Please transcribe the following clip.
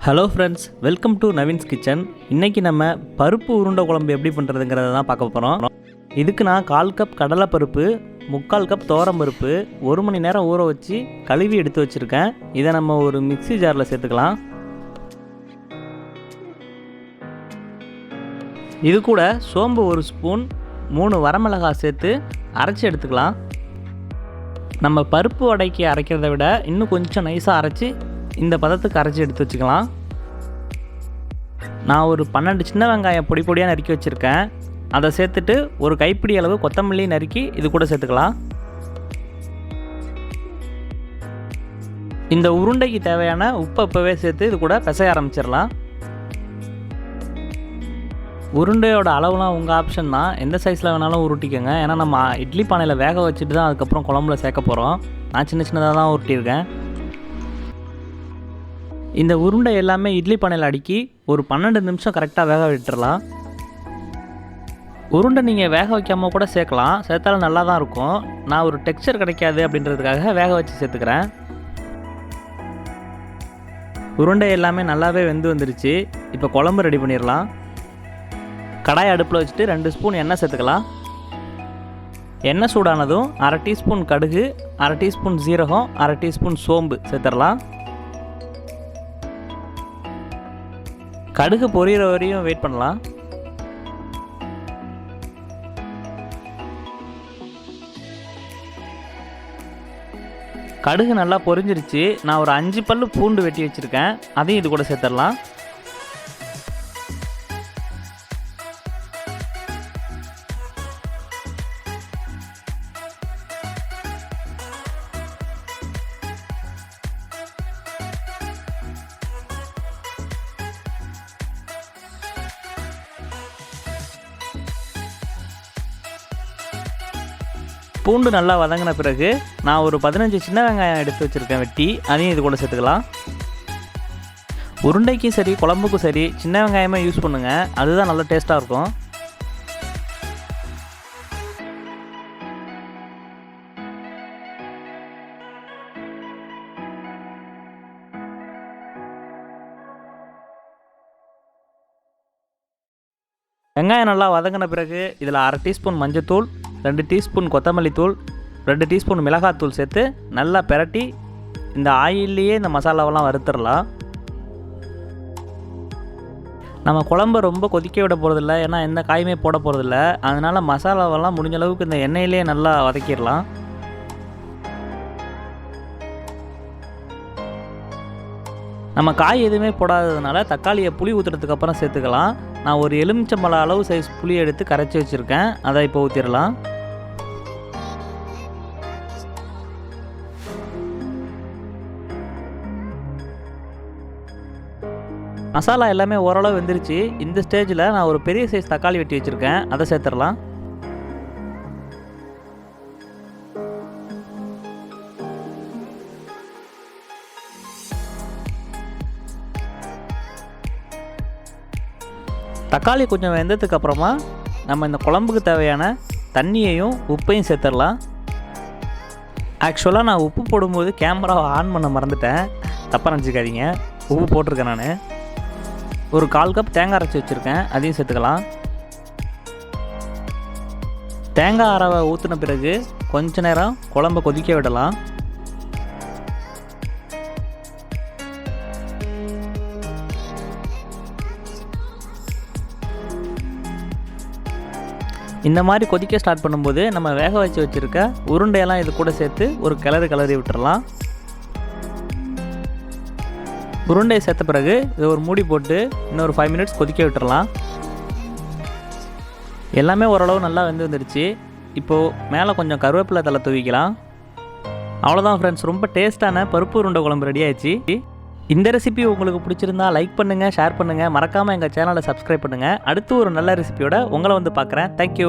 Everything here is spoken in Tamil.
Hello friends, welcome to Naveen's kitchen. இன்றைக்கி நம்ம பருப்பு உருண்டை குழம்பு எப்படி பண்ணுறதுங்கிறத தான் பார்க்க போகிறோம். இதுக்கு நான் 1/4 கப் கடலைப்பருப்பு, 3/4 கப் துவரம்பருப்பு 1 மணி நேரம் ஊற வச்சு கழுவி எடுத்து வச்சுருக்கேன். இதை நம்ம ஒரு மிக்ஸி ஜாரில் சேர்த்துக்கலாம். இது கூட சோம்பு 1 ஸ்பூன், 3 வரமிளகாய் சேர்த்து அரைச்சி எடுத்துக்கலாம். நம்ம பருப்பு வடைக்கு அரைக்கிறத விட இன்னும் கொஞ்சம் நைஸாக அரைச்சி இந்த பதத்துக்கு அரைச்சி எடுத்து வச்சுக்கலாம். நான் ஒரு 12 சின்ன வெங்காயம் பொடி பொடியாக நறுக்கி வச்சுருக்கேன். அதை சேர்த்துட்டு ஒரு கைப்பிடி அளவு கொத்தமல்லி நறுக்கி இது கூட சேர்த்துக்கலாம். இந்த உருண்டைக்கு தேவையான உப்பை இப்போவே சேர்த்து இது கூட பிசைய ஆரம்பிச்சிடலாம். உருண்டையோட அளவுலாம் உங்கள் ஆப்ஷன் தான், எந்த சைஸில் வேணாலும் உருட்டிக்கோங்க. ஏன்னா நம்ம இட்லி பானையில் வேக வச்சுட்டு தான் அதுக்கப்புறம் குழம்புல சேர்க்க போகிறோம். நான் சின்ன சின்னதாக தான் உருட்டியிருக்கேன். இந்த உருண்டை எல்லாமே இட்லி பானையில் அடுக்கி ஒரு 12 நிமிஷம் கரெக்டாக வேக விட்டுறலாம். உருண்டை நீங்கள் வேக வைக்காமல் கூட சேர்க்கலாம், சேர்த்தாலும் நல்லா தான் இருக்கும். நான் ஒரு டெக்ஸ்சர் கிடைக்காது அப்படின்றதுக்காக வேக வச்சு சேர்த்துக்கிறேன். உருண்டை எல்லாமே நல்லாவே வெந்து வந்துருச்சு. இப்போ குழம்பு ரெடி பண்ணிடலாம். கடாய் அடுப்பில் வச்சுட்டு 2 ஸ்பூன் எண்ணெய் சேர்த்துக்கலாம். எண்ணெய் சூடானதும் 1/2 டீஸ்பூன் கடுகு, 1/2 டீஸ்பூன் சீரகம், 1/2 டீஸ்பூன் சோம்பு சேர்த்துடலாம். கடுகு பொரியிற வரையும் வெயிட் பண்ணலாம். கடுகு நல்லா பொரிஞ்சிருச்சு. நான் ஒரு 5 பல்லு பூண்டு வெட்டி வச்சுருக்கேன், அதையும் இது கூட சேர்த்துடலாம். பூண்டு நல்லா வதங்கின பிறகு நான் ஒரு 15 சின்ன வெங்காயம் எடுத்து வச்சுருக்கேன் வெட்டி, அதையும் இது கூட சேர்த்துக்கலாம். உருண்டைக்கும் சரி குழம்புக்கும் சரி சின்ன வெங்காயமே யூஸ் பண்ணுங்கள், அதுதான் நல்லா டேஸ்ட்டாக இருக்கும். வெங்காயம் நல்லா வதங்கின பிறகு இதில் 1/2 டீஸ்பூன் மஞ்சத்தூள், 2 டீஸ்பூன் கொத்தமல்லி தூள், 2 டீஸ்பூன் மிளகாத்தூள் சேர்த்து நல்லா பெரட்டி இந்த ஆயில்லையே இந்த மசாலாவெல்லாம் வறுத்துடலாம். நம்ம குழம்பு ரொம்ப கொதிக்க விட போகிறதில்ல, ஏன்னா எந்த காயுமே போட போகிறதில்ல. அதனால் மசாலாவெல்லாம் முடிஞ்ச அளவுக்கு இந்த எண்ணெயிலே நல்லா வதக்கிடலாம். நம்ம காய் எதுவுமே போடாததுனால தக்காளியை புளி ஊற்றுறதுக்கு அப்புறம் சேர்த்துக்கலாம். நான் ஒரு எலுமிச்சம்பழம் அளவு சைஸ் புளி எடுத்து கரைச்சி வச்சுருக்கேன், அதை இப்போ ஊற்றிடலாம். மசாலா எல்லாமே ஓரளவு வெந்துருச்சு. இந்த ஸ்டேஜில் நான் ஒரு பெரிய சைஸ் தக்காளி வெட்டி வச்சுருக்கேன், அதை சேர்த்துடலாம். தக்காளி கொஞ்சம் வெந்ததுக்கு அப்புறமா நம்ம இந்த குழம்புக்கு தேவையான தண்ணியையும் உப்பையும் சேர்த்துடலாம். ஆக்சுவலாக நான் உப்பு போடும்போது கேமராவை ஆன் பண்ண மறந்துட்டேன், தப்பாக நினச்சிக்காதீங்க. உப்பு போட்டிருக்கேன். நான் ஒரு 1/4 கப் தேங்காய் அரைச்சி வச்சுருக்கேன், அதையும் சேர்த்துக்கலாம். தேங்காய் அரவை ஊற்றின பிறகு கொஞ்ச நேரம் குழம்பை கொதிக்க விடலாம். இந்த மாதிரி கொதிக்க ஸ்டார்ட் பண்ணும்போது நம்ம வேக வச்சு வச்சுருக்க உருண்டையெல்லாம் இது கூட சேர்த்து ஒரு கிளறி விட்டுறலாம். உருண்டையை சேர்த்த பிறகு இதை ஒரு மூடி போட்டு இன்னொரு 5 மினிட்ஸ் கொதிக்க விட்டுறலாம். எல்லாமே ஓரளவு நல்லா வந்துருச்சு. இப்போது மேலே கொஞ்சம் கருவேப்பிலை தலை தூவிக்கலாம். அவ்வளோதான் ஃப்ரெண்ட்ஸ், ரொம்ப டேஸ்ட்டான பருப்பு உருண்டை குழம்பு ரெடி ஆயிடுச்சு. இந்த ரெசிபி உங்களுக்கு பிடிச்சிருந்தா லைக் பண்ணுங்கள், ஷேர் பண்ணுங்கள், மறக்காமல் எங்கள் சேனலை சப்ஸ்கிரைப் பண்ணுங்கள். அடுத்து ஒரு நல்ல ரெசிபியோட உங்களை வந்து பார்க்குறேன். தேங்க்யூ.